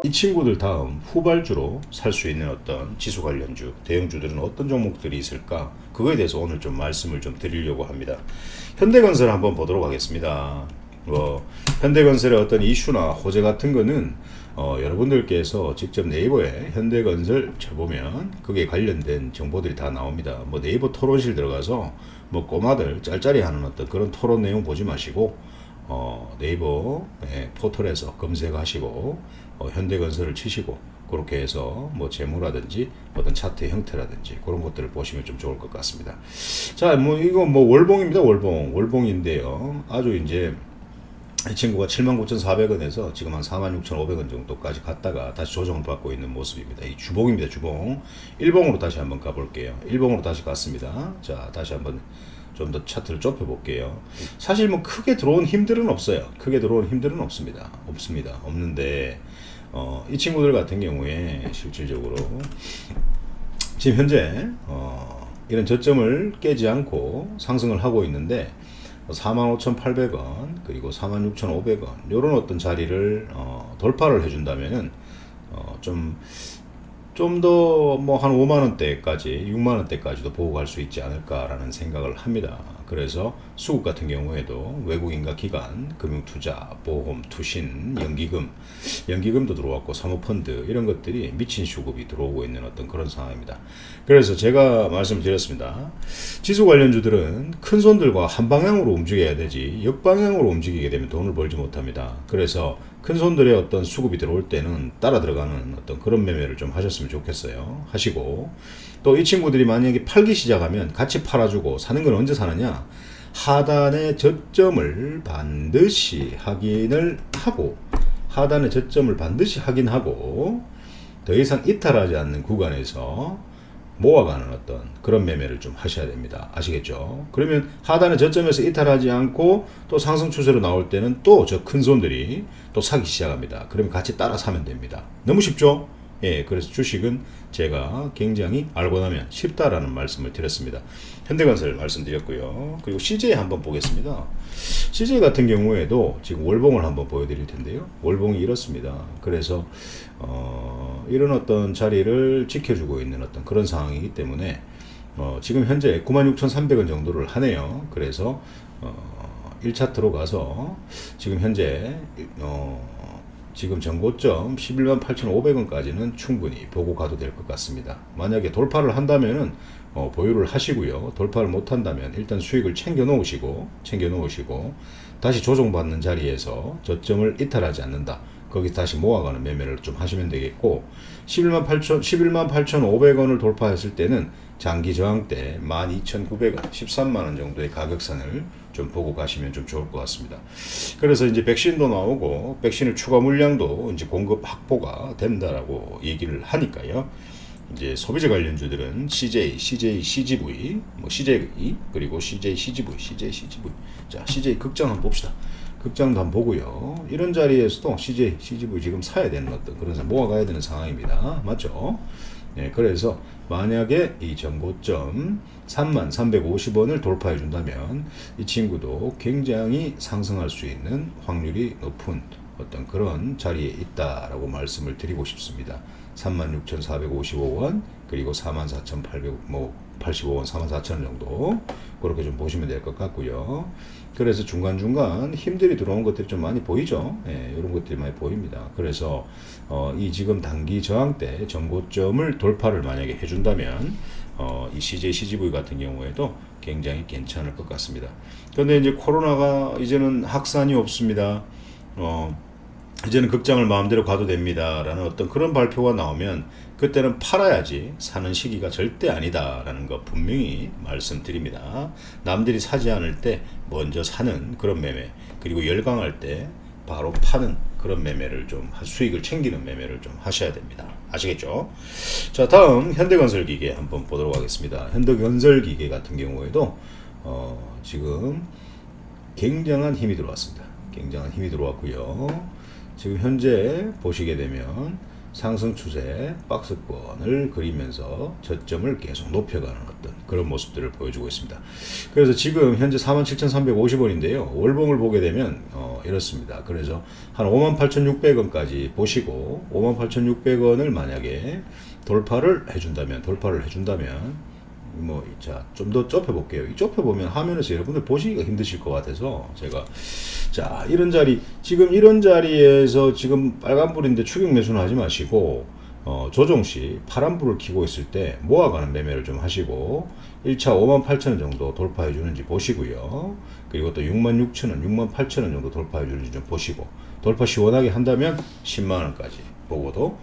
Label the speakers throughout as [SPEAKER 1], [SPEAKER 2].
[SPEAKER 1] 이 친구들 다음 후발주로 살 수 있는 어떤 지수 관련주, 대형주들은 어떤 종목들이 있을까? 그거에 대해서 오늘 좀 말씀을 좀 드리려고 합니다. 현대건설 한번 보도록 하겠습니다. 현대건설의 어떤 이슈나 호재 같은 거는 여러분들께서 직접 네이버에 현대건설 쳐보면 그게 관련된 정보들이 다 나옵니다. 뭐 네이버 토론실 들어가서 뭐 꼬마들 짤짤이 하는 어떤 그런 토론 내용 보지 마시고 네이버 포털에서 검색하시고 현대건설을 치시고 그렇게 해서 뭐 재무라든지 어떤 차트 형태라든지 그런 것들을 보시면 좀 좋을 것 같습니다. 자, 뭐 이거 뭐 월봉입니다. 월봉인데요. 아주 이제 이 친구가 79,400원에서 지금 한 46,500원 정도까지 갔다가 다시 조정을 받고 있는 모습입니다. 이 주봉입니다. 주봉. 일봉으로 다시 한번 가볼게요. 일봉으로 다시 갔습니다. 자, 다시 한번 좀 더 차트를 좁혀 볼게요. 사실 뭐 크게 들어온 힘들은 없어요. 크게 들어온 힘들은 없습니다. 없는데 이 친구들 같은 경우에 실질적으로 지금 현재 이런 저점을 깨지 않고 상승을 하고 있는데 45,800원 그리고 46,500원 이런 어떤 자리를 돌파를 해준다면은 좀 더 뭐 한 5만원대까지 6만원대까지도 보고 갈 수 있지 않을까라는 생각을 합니다. 그래서 수급 같은 경우에도 외국인과 기관, 금융투자, 보험, 투신, 연기금도 들어왔고 사모펀드 이런 것들이 미친 수급이 들어오고 있는 어떤 그런 상황입니다. 그래서 제가 말씀드렸습니다. 지수 관련주들은 큰 손들과 한 방향으로 움직여야 되지 역방향으로 움직이게 되면 돈을 벌지 못합니다. 그래서 큰 손들의 어떤 수급이 들어올 때는 따라 들어가는 어떤 그런 매매를 좀 하셨으면 좋겠어요. 하시고 또 이 친구들이 만약에 팔기 시작하면 같이 팔아주고 사는 건 언제 사느냐? 하단의 저점을 반드시 확인하고 더 이상 이탈하지 않는 구간에서 모아가는 어떤 그런 매매를 좀 하셔야 됩니다. 아시겠죠? 그러면 하단의 저점에서 이탈하지 않고 또 상승 추세로 나올 때는 또 저 큰 손들이 또 사기 시작합니다. 그러면 같이 따라 사면 됩니다. 너무 쉽죠? 예, 그래서 주식은 제가 굉장히 알고 나면 쉽다라는 말씀을 드렸습니다. 현대건설 말씀드렸고요. 그리고 CJ 한번 보겠습니다. CJ 같은 경우에도 지금 월봉을 한번 보여드릴 텐데요. 월봉이 이렇습니다. 그래서 이런 어떤 자리를 지켜주고 있는 어떤 그런 상황이기 때문에 지금 현재 96,300원 정도를 하네요. 그래서 1차트로 가서 지금 현재 지금 전고점 118,500원까지는 충분히 보고 가도 될 것 같습니다. 만약에 돌파를 한다면은 보유를 하시고요. 돌파를 못 한다면 일단 수익을 챙겨 놓으시고 다시 조정받는 자리에서 저점을 이탈하지 않는다. 거기 다시 모아가는 매매를 좀 하시면 되겠고 118,500원을 돌파했을 때는 장기 저항 때 12,900원, 13만원 정도의 가격선을 좀 보고 가시면 좀 좋을 것 같습니다. 그래서 이제 백신도 나오고 백신을 추가 물량도 이제 공급 확보가 된다라고 얘기를 하니까요. 이제 소비자 관련주들은 CJ, CGV, 뭐 CJ 그리고 CGV. 자, CJ 극장 한번 봅시다. 극장도 한번 보고요. 이런 자리에서도 CGV 지금 사야 되는 어떤 그런 모아가야 되는 상황입니다. 맞죠? 네, 그래서 만약에 이 전고점 3350원을 돌파해 준다면 이 친구도 굉장히 상승할 수 있는 확률이 높은 어떤 그런 자리에 있다라고 말씀을 드리고 싶습니다. 36,455원 그리고 44,885원 44,000원 정도 그렇게 좀 보시면 될 것 같고요. 그래서 중간중간 힘들이 들어온 것들이 좀 많이 보이죠. 예, 이런 것들이 많이 보입니다. 그래서 이 지금 단기 저항 때 전고점을 돌파를 만약에 해준다면 이 CGV 같은 경우에도 굉장히 괜찮을 것 같습니다. 그런데 이제 코로나가 이제는 확산이 없습니다. 이제는 극장을 마음대로 가도 됩니다 라는 어떤 그런 발표가 나오면 그때는 팔아야지 사는 시기가 절대 아니다 라는 거 분명히 말씀드립니다. 남들이 사지 않을 때 먼저 사는 그런 매매, 그리고 열강할 때 바로 파는 그런 매매를 좀 수익을 챙기는 매매를 좀 하셔야 됩니다. 아시겠죠? 자, 다음 현대건설기계 한번 보도록 하겠습니다. 현대건설기계 같은 경우에도 지금 굉장한 힘이 들어왔습니다. 굉장한 힘이 들어왔고요. 지금 현재 보시게 되면 상승 추세 박스권을 그리면서 저점을 계속 높여가는 어떤 그런 모습들을 보여주고 있습니다. 그래서 지금 현재 47,350원인데요. 월봉을 보게 되면 이렇습니다. 그래서 한 58,600원까지 보시고 58,600원을 만약에 돌파를 해준다면 좀 더 좁혀볼게요. 이 좁혀보면 화면에서 여러분들 보시기가 힘드실 것 같아서 제가 이런 자리, 지금 이런 자리에서 지금 빨간불인데 추격 매수는 하지 마시고 조정시 파란불을 켜고 있을 때 모아가는 매매를 좀 하시고 1차 58,000원 정도 돌파해 주는지 보시고요. 그리고 또 66,000원, 68,000원 정도 돌파해 주는지 좀 보시고 돌파 시원하게 한다면 10만원까지 보고도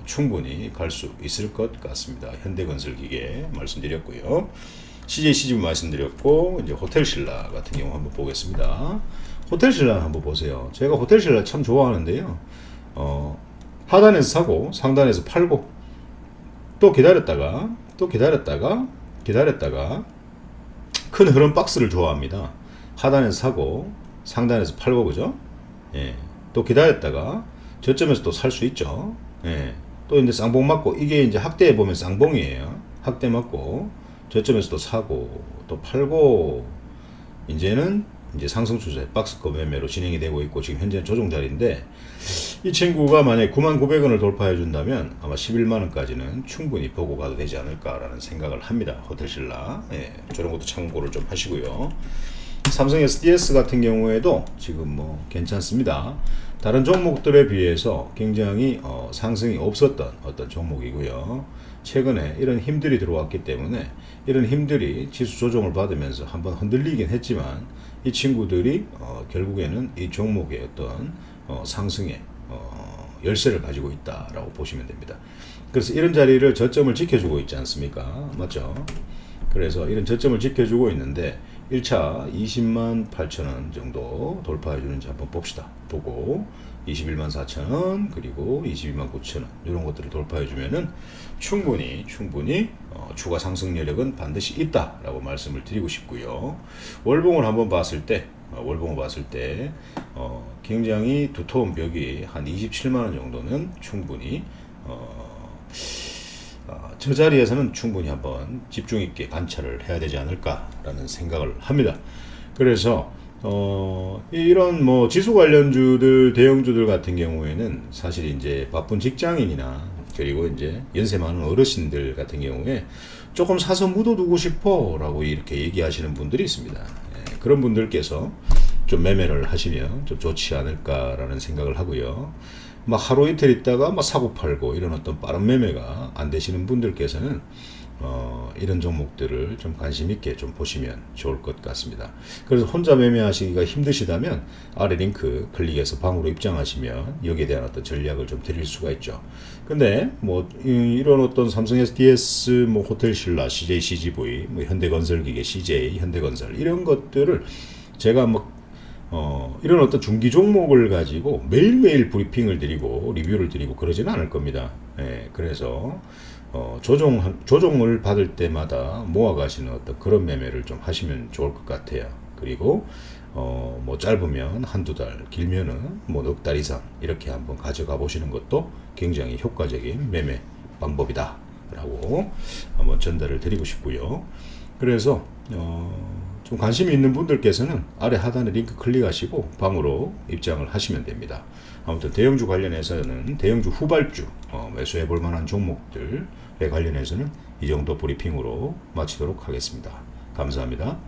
[SPEAKER 1] 충분히 갈 수 있을 것 같습니다. 현대건설기계 말씀드렸고요. CJCGV 말씀드렸고, 이제 호텔신라 같은 경우 한번 보겠습니다. 호텔신라 한번 보세요. 제가 호텔신라 참 좋아하는데요. 하단에서 사고 상단에서 팔고 또 기다렸다가 큰 흐름 박스를 좋아합니다. 하단에서 사고 상단에서 팔고, 그죠? 예. 또 기다렸다가 저점에서 또 살 수 있죠. 예. 또 이제 쌍봉 맞고, 이게 이제 학대에 보면 쌍봉이에요. 학대 맞고 저점에서 또 사고 또 팔고, 이제는 이제 상승 추세 박스권 매매로 진행이 되고 있고, 지금 현재는 조정 자리인데, 이 친구가 만약에 99,000원을 돌파해 준다면 아마 11만원까지는 충분히 보고 가도 되지 않을까라는 생각을 합니다. 호텔신라. 예. 저런 것도 참고를 좀 하시고요. 삼성 SDS 같은 경우에도 지금 괜찮습니다. 다른 종목들에 비해서 굉장히 상승이 없었던 어떤 종목이고요. 최근에 이런 힘들이 들어왔기 때문에 이런 힘들이 지수 조정을 받으면서 한번 흔들리긴 했지만, 이 친구들이 결국에는 이 종목의 어떤 상승의 열쇠를 가지고 있다라고 보시면 됩니다. 그래서 이런 자리를 저점을 지켜주고 있지 않습니까? 맞죠? 그래서 이런 저점을 지켜주고 있는데 1차 208,000원 정도 돌파해 주는지 한번 봅시다. 보고 214,000원 그리고 229,000원 이런 것들을 돌파해 주면은 충분히 추가 상승 여력은 반드시 있다라고 말씀을 드리고 싶고요. 월봉을 한번 봤을 때 굉장히 두터운 벽이 한 27만원 정도는 충분히 저 자리에서는 충분히 한번 집중 있게 관찰을 해야 되지 않을까라는 생각을 합니다. 그래서 이런 지수 관련주들, 대형주들 같은 경우에는 사실 이제 바쁜 직장인이나 그리고 이제 연세 많은 어르신들 같은 경우에 조금 사서 묻어두고 싶어라고 이렇게 얘기하시는 분들이 있습니다. 예, 그런 분들께서 좀 매매를 하시면 좀 좋지 않을까라는 생각을 하고요. 하루 이틀 있다가 사고 팔고 이런 어떤 빠른 매매가 안 되시는 분들께서는 이런 종목들을 좀 관심 있게 좀 보시면 좋을 것 같습니다. 그래서 혼자 매매하시기가 힘드시다면 아래 링크 클릭해서 방으로 입장하시면 여기에 대한 어떤 전략을 좀 드릴 수가 있죠. 근데 이런 어떤 삼성 SDS, 호텔신라, CJCGV, 현대건설기계, CJ, 현대건설 이런 것들을 제가 이런 어떤 중기 종목을 가지고 매일매일 브리핑을 드리고 리뷰를 드리고 그러지는 않을 겁니다. 예, 그래서 조정을 받을 때마다 모아가시는 어떤 그런 매매를 좀 하시면 좋을 것 같아요. 그리고 짧으면 한두 달, 길면은 넉 달 이상 이렇게 한번 가져가 보시는 것도 굉장히 효과적인 매매 방법이다 라고 한번 전달을 드리고 싶고요. 그래서 좀 관심이 있는 분들께서는 아래 하단에 링크 클릭하시고 방으로 입장을 하시면 됩니다. 아무튼 대형주 관련해서는 대형주 후발주 매수해 볼 만한 종목들에 관련해서는 이 정도 브리핑으로 마치도록 하겠습니다. 감사합니다.